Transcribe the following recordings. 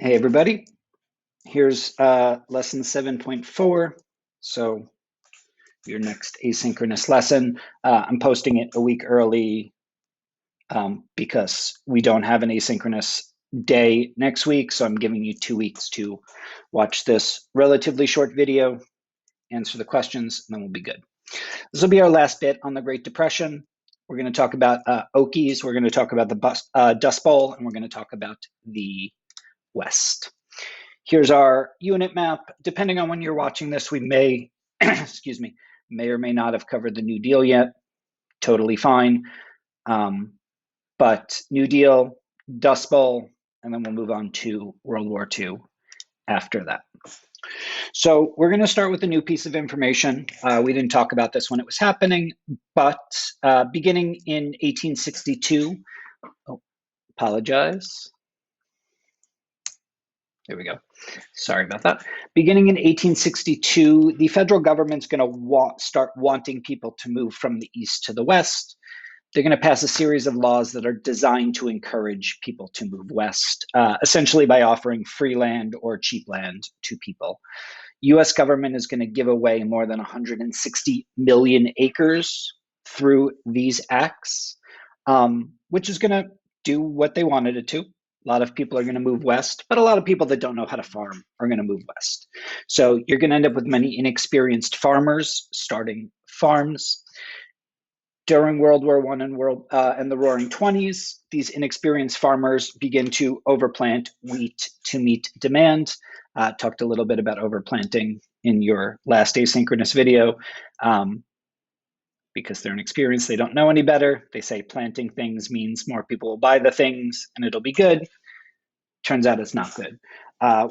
Hey everybody, here's lesson 7.4. So your next asynchronous lesson. I'm posting it a week early because we don't have an asynchronous day next week. So I'm giving you 2 weeks to watch this relatively short video, answer the questions, and then we'll be good. This will be our last bit on the Great Depression. We're going to talk about Okies, we're going to talk about the Dust Bowl, and we're going to talk about the West. Here's our unit map. Depending on when you're watching this, we may, excuse me, may or may not have covered the New Deal yet. Totally fine. But New Deal, Dust Bowl, and then we'll move on to World War II after that. So we're going to start with a new piece of information. We didn't talk about this when it was happening, but beginning in 1862, apologize. There we go. Sorry about that. Beginning in 1862, the federal government's going to start wanting people to move from the east to the west. They're going to pass a series of laws that are designed to encourage people to move west, essentially by offering free land or cheap land to people. U.S. government is going to give away more than 160 million acres through these acts, which is going to do what they wanted it to. A lot of people are going to move west, but a lot of people that don't know how to farm are going to move west. So you're going to end up with many inexperienced farmers starting farms. During World War I and the Roaring Twenties, these inexperienced farmers begin to overplant wheat to meet demand. Talked a little bit about overplanting in your last asynchronous video. Because they're inexperienced, they don't know any better. They say planting things means more people will buy the things and it'll be good. Turns out it's not good.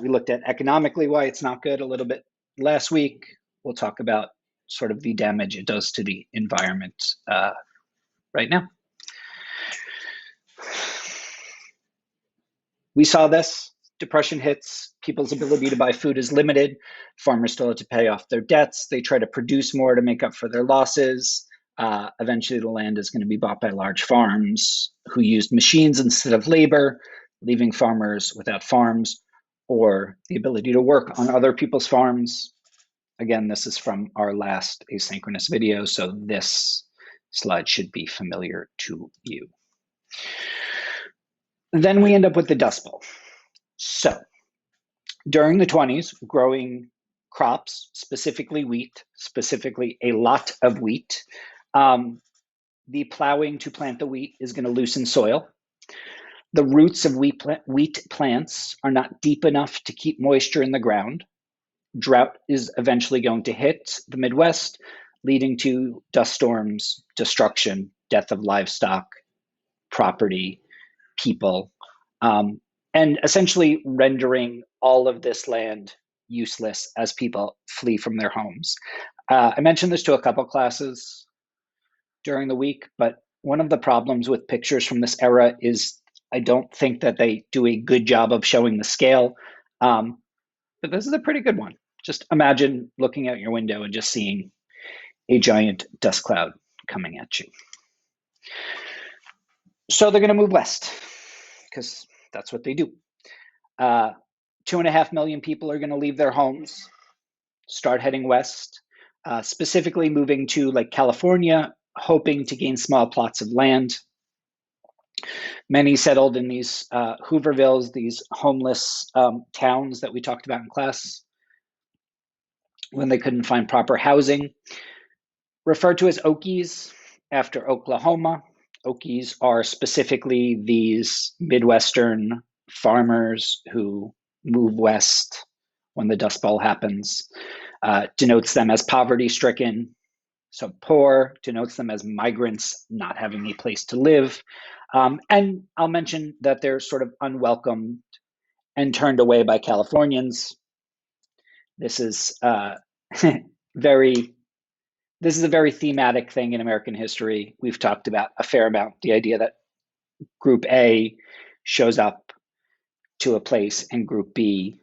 We looked at economically why it's not good a little bit last week. We'll talk about sort of the damage it does to the environment right now. We saw this. Depression hits, people's ability to buy food is limited. Farmers still have to pay off their debts. They try to produce more to make up for their losses. Eventually, the land is going to be bought by large farms who used machines instead of labor, leaving farmers without farms or the ability to work on other people's farms. Again, this is from our last asynchronous video, so this slide should be familiar to you. Then we end up with the Dust Bowl. So during the 20s, growing crops, specifically wheat, specifically a lot of wheat, the plowing to plant the wheat is going to loosen soil. The roots of wheat plants are not deep enough to keep moisture in the ground. Drought is eventually going to hit the Midwest, leading to dust storms, destruction, death of livestock, property, people, and essentially rendering all of this land useless as people flee from their homes. I mentioned this to a couple classes during the week, but one of the problems with pictures from this era is I don't think that they do a good job of showing the scale. But this is a pretty good one. Just imagine looking out your window and just seeing a giant dust cloud coming at you. So they're going to move west because that's what they do. 2.5 million people are going to leave their homes, start heading west, specifically moving to like California, hoping to gain small plots of land. Many settled in these Hoovervilles, these homeless towns that we talked about in class when they couldn't find proper housing. Referred to as Okies after Oklahoma. Okies are specifically these Midwestern farmers who move west when the Dust Bowl happens. Denotes them as poverty-stricken, so poor, denotes them as migrants not having a place to live. And I'll mention that they're sort of unwelcomed and turned away by Californians. This is this is a very thematic thing in American history. We've talked about a fair amount, the idea that Group A shows up to a place and Group B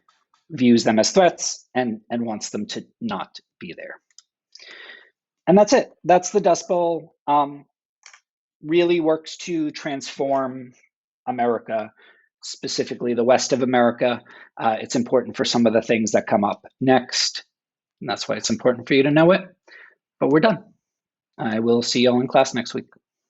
views them as threats and wants them to not be there. And that's it. That's the Dust Bowl. Really works to transform America specifically the west of America. It's important for some of the things that come up next, and that's why it's important for you to know it. But we're done. I will see y'all in class next week.